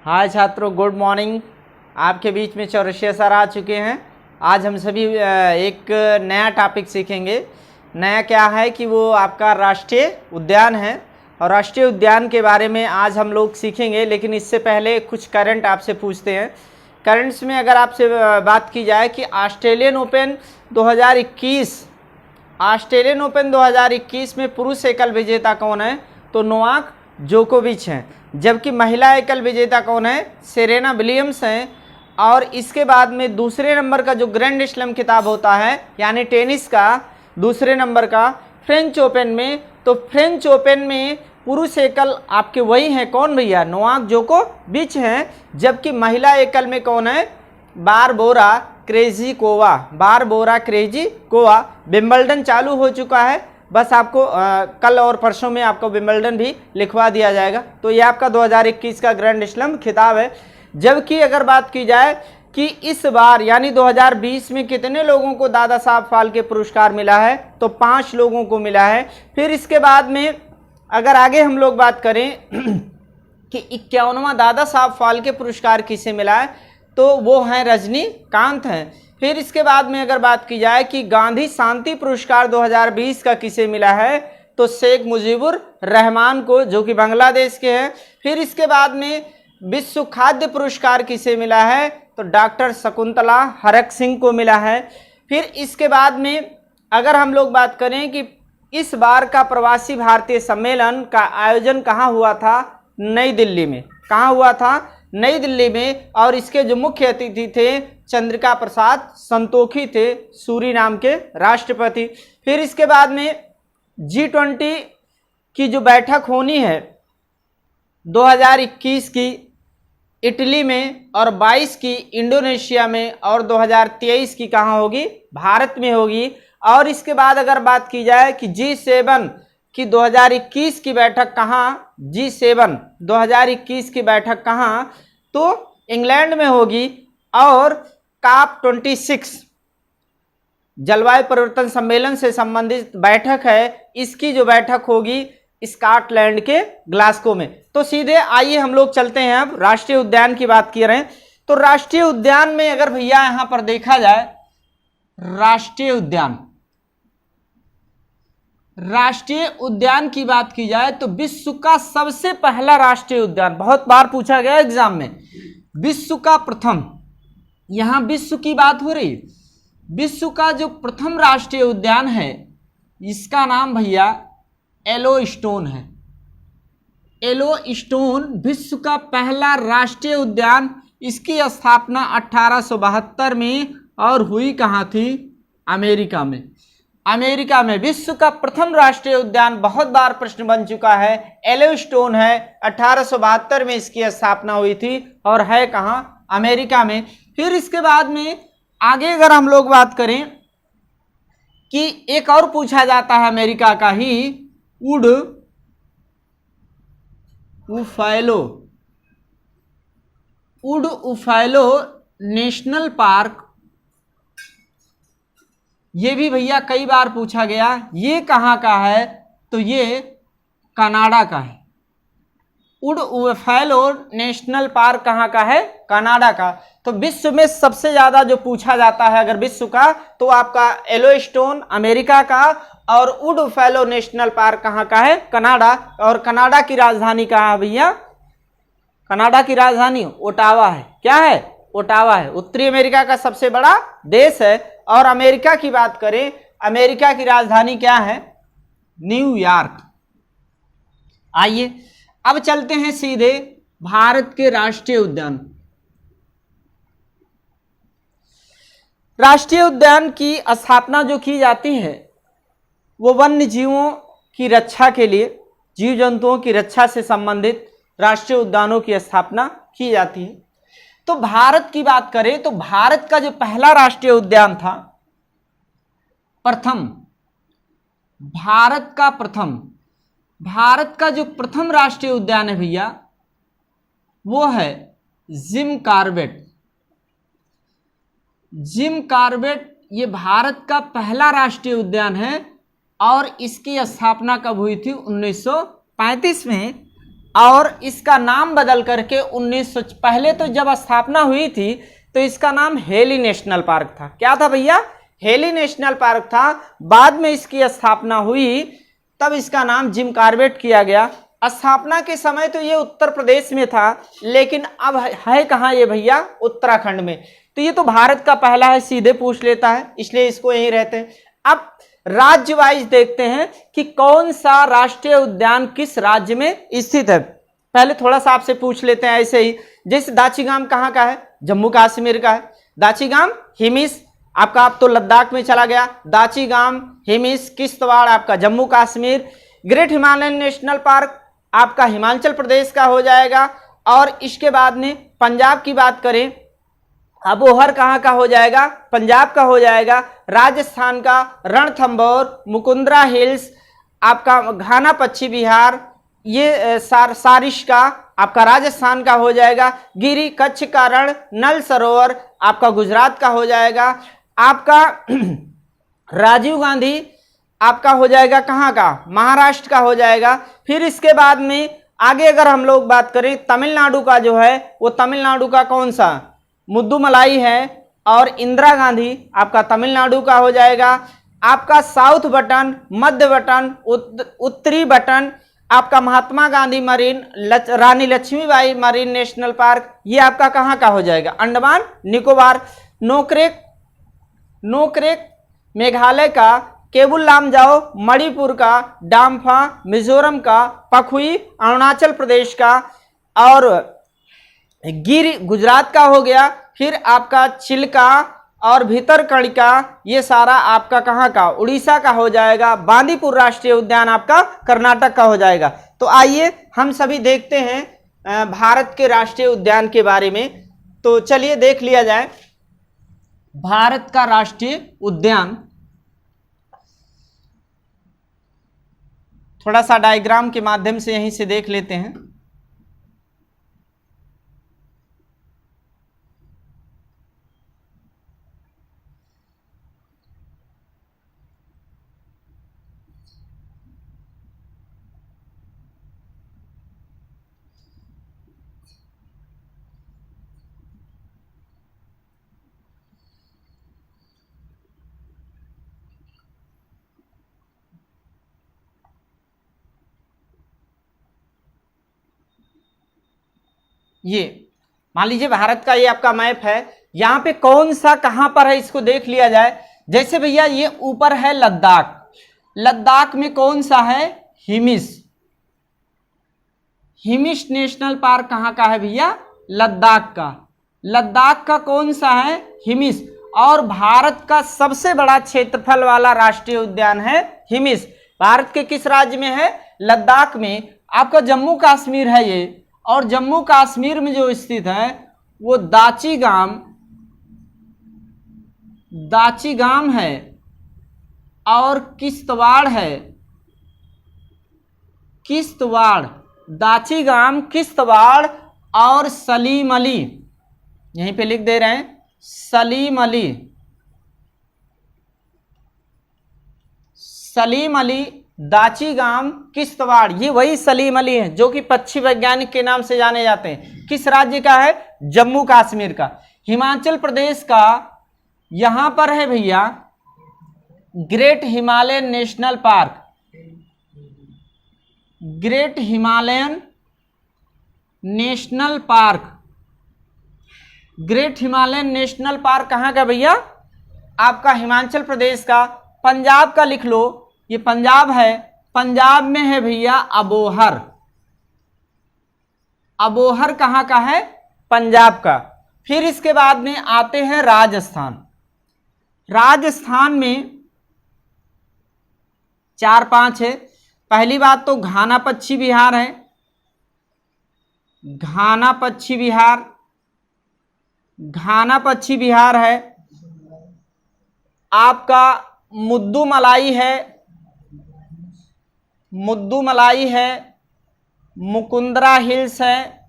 हाय छात्रों, good morning. आपके बीच में चौरसिया सर आ चुके हैं। आज हम सभी एक नया टॉपिक सीखेंगे। नया क्या है कि वो आपका राष्ट्रीय उद्यान है और राष्ट्रीय उद्यान के बारे में आज हम लोग सीखेंगे। लेकिन इससे पहले कुछ करंट आपसे पूछते हैं। करंट्स में अगर आपसे बात की जाए कि ऑस्ट्रेलियन ओपन 2021 में पुरुष एकल विजेता कौन है, तो नोवाक जोकोविच हैं। जबकि महिला एकल विजेता कौन है, सेरेना विलियम्स हैं। और इसके बाद में दूसरे नंबर का जो ग्रैंड स्लैम खिताब होता है यानी टेनिस का दूसरे नंबर का फ्रेंच ओपन में, तो फ्रेंच ओपन में पुरुष एकल आपके वही हैं कौन भैया, नोवाक जोकोविच हैं। जबकि महिला एकल में कौन है, बारबोरा क्रेजिकोवा। विंबलडन चालू हो चुका है, बस आपको कल और परसों में आपको विंबलडन भी लिखवा दिया जाएगा। तो ये आपका 2021 का ग्रैंड स्लैम खिताब है। जबकि अगर बात की जाए कि इस बार यानी 2020 में कितने लोगों को दादा साहब फाल्के पुरस्कार मिला है, तो 5 लोगों को मिला है। फिर इसके बाद में अगर आगे हम लोग बात करें कि 51वां दादा साहब फाल्के पुरस्कार किसे मिला है, तो वो हैं रजनीकांत हैं। फिर इसके बाद में अगर बात की जाए कि गांधी शांति पुरस्कार 2020 का किसे मिला है, तो शेख मुजीबुर रहमान को, जो कि बांग्लादेश के हैं। फिर इसके बाद में विश्व खाद्य पुरस्कार किसे मिला है, तो डॉक्टर शकुंतला हरक सिंह को मिला है। फिर इसके बाद में अगर हम लोग बात करें कि इस बार का प्रवासी भारतीय सम्मेलन का आयोजन कहाँ हुआ था, नई दिल्ली में। कहाँ हुआ था, नई दिल्ली में। और इसके जो मुख्य अतिथि थे चंद्रिका प्रसाद संतोखी थे, सूरीनाम के राष्ट्रपति। फिर इसके बाद में G20 की जो बैठक होनी है 2021 की इटली में और 22 की इंडोनेशिया में और 2023 की कहाँ होगी, भारत में होगी। और इसके बाद अगर बात की जाए कि G7 की 2021 की बैठक कहाँ, G7 2021 की बैठक कहाँ, तो इंग्लैंड में होगी। और COP26 जलवायु परिवर्तन सम्मेलन से संबंधित बैठक है, इसकी जो बैठक होगी स्कॉटलैंड के ग्लासगो में। तो सीधे आइए हम लोग चलते हैं। अब राष्ट्रीय उद्यान की बात की रहे हैं, तो राष्ट्रीय उद्यान में अगर भैया यहां पर देखा जाए, राष्ट्रीय उद्यान की बात की जाए तो विश्व का सबसे पहला राष्ट्रीय उद्यान, बहुत बार पूछा गया एग्जाम में, विश्व का प्रथम, यहां विश्व की बात हो रही, विश्व का जो प्रथम राष्ट्रीय उद्यान है इसका नाम भैया येलोस्टोन है। येलोस्टोन विश्व का पहला राष्ट्रीय उद्यान, इसकी स्थापना 1872 में और हुई कहाँ थी, अमेरिका में। अमेरिका में विश्व का प्रथम राष्ट्रीय उद्यान, बहुत बार प्रश्न बन चुका है, येलोस्टोन है। 1872 में इसकी स्थापना हुई थी और है कहाँ, अमेरिका में। फिर इसके बाद में आगे अगर हम लोग बात करें कि एक और पूछा जाता है अमेरिका का ही, वुड उफैलो नेशनल पार्क, ये भी भैया कई बार पूछा गया। ये कहाँ का है, तो ये कनाडा का है। वुड उफैलो नेशनल पार्क कहाँ का है, कनाडा का। तो विश्व में सबसे ज्यादा जो पूछा जाता है अगर विश्व का, तो आपका येलोस्टोन अमेरिका का और वुड उफैलो नेशनल पार्क कहाँ का है, कनाडा। और कनाडा की राजधानी कहाँ है भैया, कनाडा की राजधानी ओटावा है। क्या है, ओटावा है। उत्तरी अमेरिका का सबसे बड़ा देश है। और अमेरिका की बात करें, अमेरिका की राजधानी क्या है, न्यूयॉर्क। आइए अब चलते हैं सीधे भारत के राष्ट्रीय उद्यान। राष्ट्रीय उद्यान की स्थापना जो की जाती है वो वन्य जीवों की रक्षा के लिए, जीव जंतुओं की रक्षा से संबंधित राष्ट्रीय उद्यानों की स्थापना की जाती है। तो भारत की बात करें तो भारत का जो पहला राष्ट्रीय उद्यान था, भारत का जो प्रथम राष्ट्रीय उद्यान है भैया, वो है जिम कॉर्बेट। ये भारत का पहला राष्ट्रीय उद्यान है और इसकी स्थापना कब हुई थी, 1935 में। और इसका नाम बदल करके 1900, पहले तो जब स्थापना हुई थी तो इसका नाम हेली नेशनल पार्क था। क्या था भैया? हेली नेशनल पार्क था। बाद में इसकी स्थापना हुई तब इसका नाम जिम कॉर्बेट किया गया। स्थापना के समय तो ये उत्तर प्रदेश में था, लेकिन अब है कहाँ ये भैया? उत्तराखंड में। तो ये तो भारत का पहला है, सीधे पूछ लेता है, इसलिए इसको यहीं रहते हैं। अब राज्य वाइज देखते हैं कि कौन सा राष्ट्रीय उद्यान किस राज्य में स्थित है। पहले थोड़ा सा आपसे पूछ लेते हैं ऐसे ही, जैसे दाचीगाम कहाँ का है? जम्मू कश्मीर का है। दाचीगाम हिमिस आपका, आप तो लद्दाख में चला गया। दाचीगाम हिमिस किश्तवाड़ आपका Jammu Kashmir. Great Himalayan national park आपका हिमाचल प्रदेश का हो जाएगा। और इसके बाद में पंजाब की बात करें, अबोहर कहाँ का हो जाएगा? पंजाब का हो जाएगा। राजस्थान का रणथंभौर, मुकुंदरा हिल्स आपका घाना पश्चिम बिहार, ये सारिश का आपका राजस्थान का हो जाएगा। गिरी कच्छ का रण, नल सरोवर आपका गुजरात का हो जाएगा। आपका राजीव गांधी आपका हो जाएगा कहाँ का? महाराष्ट्र का हो जाएगा। फिर इसके बाद में आगे अगर हम लोग बात करें, तमिलनाडु का जो है वो तमिलनाडु का कौन सा? मुद्दुमलाई है। और इंदिरा गांधी आपका तमिलनाडु का हो जाएगा। आपका साउथ बटन, मध्य बटन, उत्तरी बटन आपका महात्मा गांधी मरीन, रानी लक्ष्मीबाई मरीन नेशनल पार्क, ये आपका कहाँ का हो जाएगा? अंडमान निकोबार। नोक्रेक मेघालय का। केबुल लामजाओ मणिपुर का। डाम्फा मिजोरम का। पखुई अरुणाचल प्रदेश का। और गिर गुजरात का हो गया। फिर आपका चिल्का और भीतरकणिका, ये सारा आपका कहाँ का? उड़ीसा का हो जाएगा। बांदीपुर राष्ट्रीय उद्यान आपका कर्नाटक का हो जाएगा। तो आइए हम सभी देखते हैं भारत के राष्ट्रीय उद्यान के बारे में। तो चलिए देख लिया जाए भारत का राष्ट्रीय उद्यान। थोड़ा सा डायग्राम के माध्यम से यहीं से देख लेते हैं। ये मान लीजिए भारत का ये आपका मैप है। यहाँ पे कौन सा कहाँ पर है इसको देख लिया जाए। जैसे भैया ये ऊपर है लद्दाख। लद्दाख में कौन सा है? हिमिस। हिमिस नेशनल पार्क कहाँ का है भैया? लद्दाख का। लद्दाख का कौन सा है? हिमिस। और भारत का सबसे बड़ा क्षेत्रफल वाला राष्ट्रीय उद्यान है हिमिस। भारत के किस राज्य में है? लद्दाख में। आपका जम्मू कश्मीर है ये। और जम्मू कश्मीर में जो स्थित है वो दाचीगाम है और किश्तवाड़ है। किश्तवाड़, दाचीगाम, किश्तवाड़ और सलीम अली, यहीं पे लिख दे रहे हैं सलीम अली। सलीम अली, दाचीगाम, किश्तवाड़, ये वही सलीम अली है जो कि पक्षी वैज्ञानिक के नाम से जाने जाते हैं। किस राज्य का है? जम्मू कश्मीर का। हिमाचल प्रदेश का यहां पर है भैया great Himalayan national park. Great Himalayan national park. Great Himalayan national park कहाँ का भैया? आपका हिमाचल प्रदेश का। पंजाब का लिख लो, ये पंजाब है। पंजाब में है भैया अबोहर। अबोहर कहाँ का है? पंजाब का। फिर इसके बाद में आते हैं राजस्थान। राजस्थान में 4-5 है। पहली बात तो घाना पश्चिम बिहार है। घाना पश्चिम बिहार, घाना पश्चिम बिहार है। आपका मुद्दुमलाई है। मुद्दुमलाई है। मुकुंदरा हिल्स है।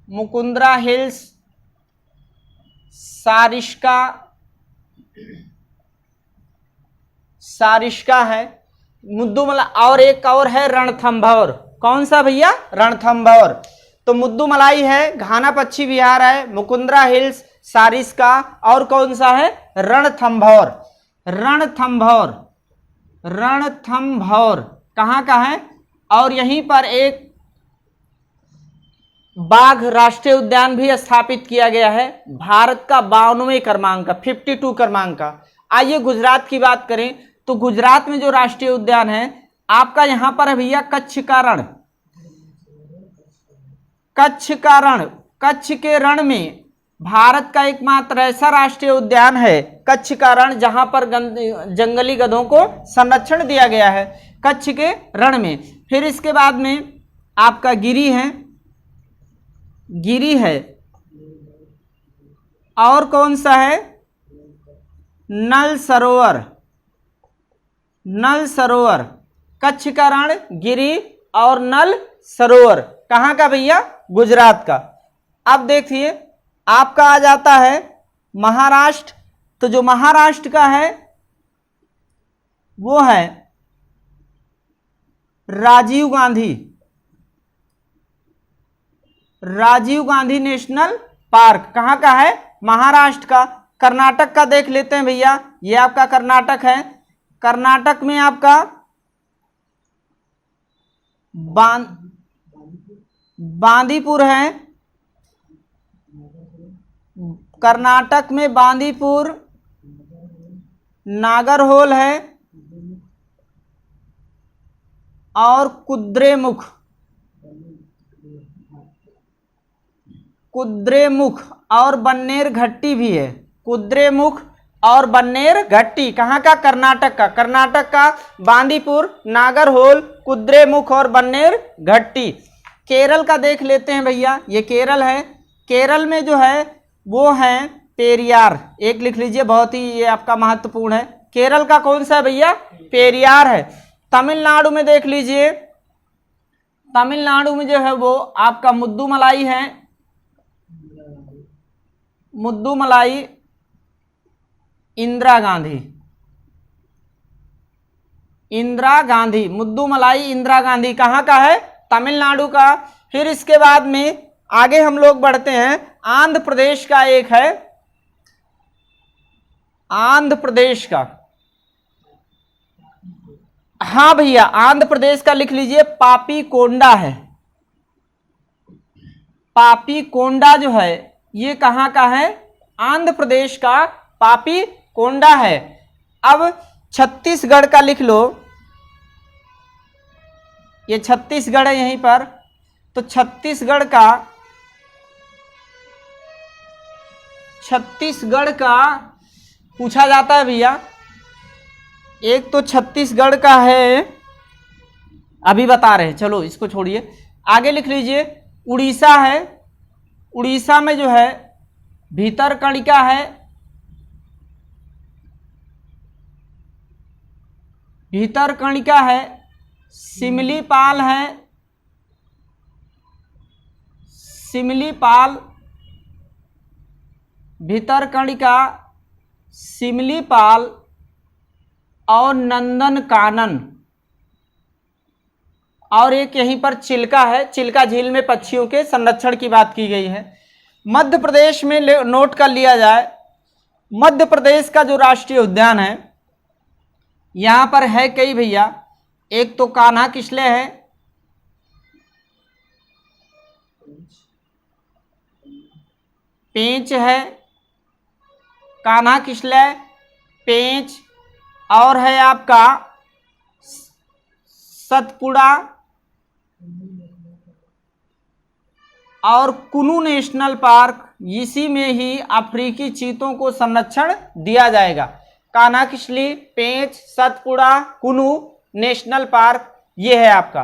मुकुंदरा हिल्स, सारिस्का, सारिस्का है। मुद्दुमलाई, और एक और है रणथंभौर। कौन सा भैया? रणथंभौर। तो मुद्दुमलाई है, घाना पक्षी विहार है, मुकुंदरा हिल्स, सारिस्का, और कौन सा है? रणथंभौर। रणथंभौर, रणथंभौर कहाँ का है? और यहीं पर एक बाघ राष्ट्रीय उद्यान भी स्थापित किया गया है, भारत का 52वें क्रमांक का, 52 क्रमांक का। आइए गुजरात की बात करें तो गुजरात में जो राष्ट्रीय उद्यान है आपका यहां पर है भैया कच्छ का रण। कच्छ का रण, कच्छ के रण में भारत का एकमात्र ऐसा राष्ट्रीय उद्यान है कच्छ का रण जहां पर जंगली गधों को संरक्षण दिया गया है, कच्छ के रण में। फिर इसके बाद में आपका गिरी है, गिरी है, और कौन सा है? नल सरोवर। नल सरोवर, कच्छ का रण, गिरी और नल सरोवर कहाँ का भैया? गुजरात का। अब देखिए आपका आ जाता है महाराष्ट्र। तो जो महाराष्ट्र का है वो है राजीव गांधी, राजीव गांधी नेशनल पार्क कहाँ का है? महाराष्ट्र का। कर्नाटक का देख लेते हैं भैया, ये आपका कर्नाटक है। कर्नाटक में आपका बांदीपुर है, कर्नाटक में बांदीपुर, नागरहोल है और कुद्रेमुख, कुद्रेमुख और बन्नेर घट्टी भी है। कुद्रेमुख और बन्नेर घट्टी कहाँ का? कर्नाटक का। कर्नाटक का बांदीपुर, नागरहोल, कुद्रेमुख और बन्नेर घट्टी। केरल का देख लेते हैं भैया, ये केरल है। केरल में जो है वो है पेरियार, एक लिख लीजिए, बहुत ही ये आपका महत्वपूर्ण है। केरल का कौन सा है भैया? पेरियार है। तमिलनाडु में देख लीजिए, तमिलनाडु में जो है वो आपका मुद्दुमलाई है, मुद्दुमलाई, इंदिरा गांधी, इंदिरा गांधी, मुद्दुमलाई इंदिरा गांधी कहाँ का है? तमिलनाडु का। फिर इसके बाद में आगे हम लोग बढ़ते हैं, आंध्र प्रदेश का एक है, आंध्र प्रदेश का, हाँ भैया आंध्र प्रदेश का लिख लीजिए, पापी कोंडा है। पापी कोंडा जो है ये कहाँ का है? आंध्र प्रदेश का पापी कोंडा है। अब छत्तीसगढ़ का लिख लो, ये छत्तीसगढ़ है यहीं पर। तो छत्तीसगढ़ का, छत्तीसगढ़ का पूछा जाता है भैया, एक तो छत्तीसगढ़ का है, अभी बता रहे हैं, चलो इसको छोड़िए, आगे लिख लीजिए। उड़ीसा है, उड़ीसा में जो है भीतरकणिका है, भीतरकणिका है, सिमलीपाल है, सिमलीपाल, भीतरकणिका, सिमलीपाल और नंदनकानन, और एक यहीं पर चिल्का है। चिल्का झील में पक्षियों के संरक्षण की बात की गई है। मध्य प्रदेश में नोट कर लिया जाए, मध्य प्रदेश का जो राष्ट्रीय उद्यान है यहां पर है कई भैया, एक तो कान्हा किस्ले है, पेंच है, कान्हा किस्ले, पेंच, और है आपका सतपुड़ा और कुनू नेशनल पार्क। इसी में ही अफ्रीकी चीतों को संरक्षण दिया जाएगा। कान्हा किस्ली, पेंच, सतपुड़ा, कुनू नेशनल पार्क, ये है आपका।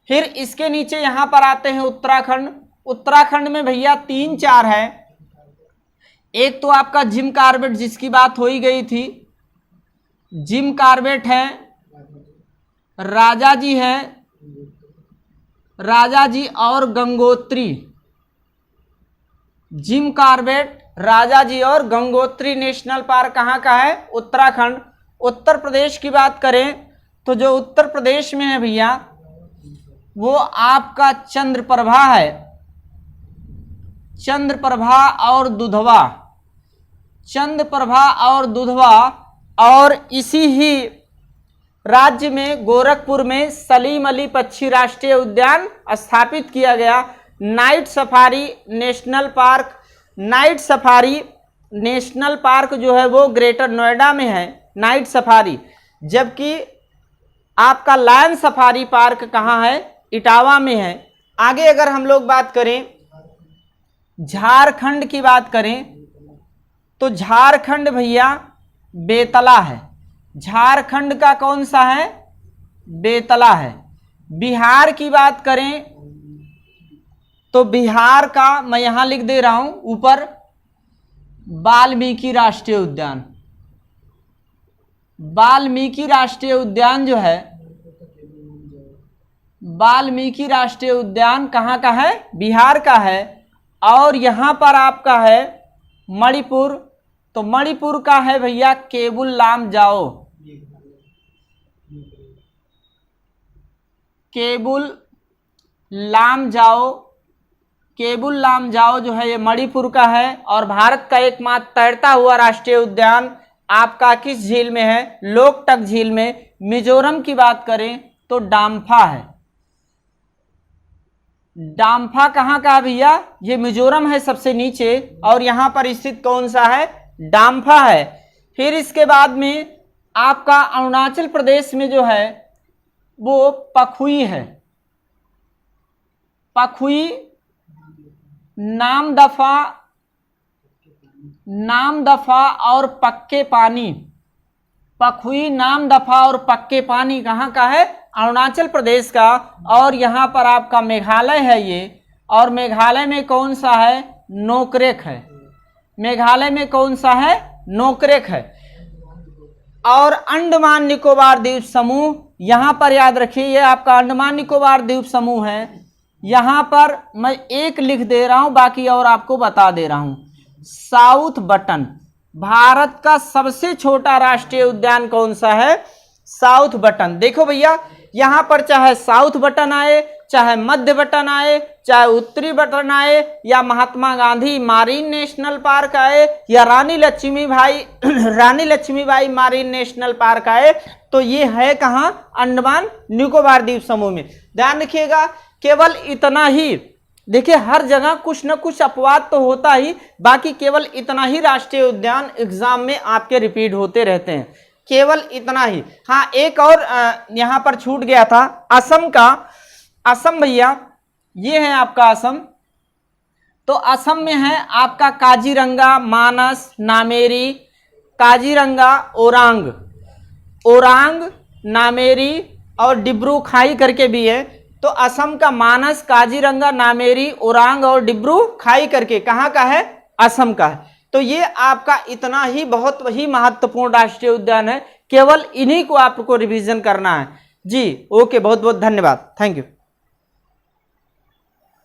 फिर इसके नीचे यहां पर आते हैं उत्तराखंड। उत्तराखंड में भैया 3-4 है। एक तो आपका जिम कॉर्बेट जिसकी बात हो ही गई थी, जिम कॉर्बेट है, राजाजी है, राजाजी और गंगोत्री, जिम कॉर्बेट, राजाजी और गंगोत्री नेशनल पार्क कहाँ का है? उत्तराखंड। उत्तर प्रदेश की बात करें तो जो उत्तर प्रदेश में है भैया वो आपका चंद्रप्रभा है, चंद्रप्रभा और दुधवा, चंद्रप्रभा और दुधवा। और इसी ही राज्य में गोरखपुर में सलीम अली पक्षी राष्ट्रीय उद्यान स्थापित किया गया। Night safari national park, night safari national park जो है वो ग्रेटर नोएडा में है, नाइट सफारी। जबकि आपका लायन सफारी पार्क कहाँ है? इटावा में है। आगे अगर हम लोग बात करें झारखंड की बात करें तो झारखंड भैया बेतला है, झारखंड का कौन सा है? बेतला है। बिहार की बात करें तो बिहार का मैं यहां लिख दे रहा हूं ऊपर, वाल्मीकि राष्ट्रीय उद्यान। वाल्मीकि राष्ट्रीय उद्यान जो है, वाल्मीकि राष्ट्रीय उद्यान कहाँ का है? बिहार का है। और यहां पर आपका है मणिपुर, तो मणिपुर का है भैया केबुल लामजाओ, केबुल लामजाओ, केबुल लामजाओ जो है ये मणिपुर का है। और भारत का एकमात्र तैरता हुआ राष्ट्रीय उद्यान आपका किस झील में है? लोकटक झील में। मिजोरम की बात करें तो डाम्फा है, डाम्फा कहाँ का है भैया? ये मिजोरम है सबसे नीचे, और यहां पर स्थित कौन सा है? डाम्फा है। फिर इसके बाद में आपका अरुणाचल प्रदेश में जो है वो पखुई है, पखुई, नामदफा, नामदफा और पक्के पानी। पखुई, नामदफा और पक्के पानी कहाँ का है? अरुणाचल प्रदेश का। और यहाँ पर आपका मेघालय है ये, और मेघालय में कौन सा है? नोकरेक है। मेघालय में कौन सा है? नोकरेक है। और अंडमान निकोबार द्वीप समूह, यहाँ पर याद रखिए ये आपका अंडमान निकोबार द्वीप समूह है। यहाँ पर मैं एक लिख दे रहा हूँ, बाकी और आपको बता दे रहा हूँ। साउथ बटन, भारत का सबसे छोटा राष्ट्रीय उद्यान कौन सा है? South button. देखो भैया यहाँ पर चाहे साउथ बटन आए, चाहे मध्य बटन आए, चाहे उत्तरी बटन आए, या महात्मा गांधी मारीन नेशनल पार्क आए, या रानी लक्ष्मीबाई मारीन नेशनल पार्क आए, तो ये है कहाँ? अंडमान निकोबार द्वीप समूह में। ध्यान रखिएगा, केवल इतना ही, देखिए हर जगह कुछ न कुछ अपवाद तो होता ही, बाकी केवल इतना ही राष्ट्रीय उद्यान एग्जाम में आपके रिपीट होते रहते हैं, केवल इतना ही। हाँ, एक और यहाँ पर छूट गया था, असम का। असम भैया ये है आपका असम, तो असम में है आपका काजीरंगा, मानस, नामेरी, काजीरंगा, ओरांग, ओरांग, नामेरी और डिब्रू खाई करके भी है। तो असम का मानस, काजीरंगा, नामेरी, ओरांग और डिब्रू खाई करके कहाँ का है? असम का है। तो ये आपका इतना ही बहुत ही महत्वपूर्ण राष्ट्रीय उद्यान है, केवल इन्हीं को आपको रिवीजन करना है जी। ओके, बहुत बहुत धन्यवाद, थैंक यू।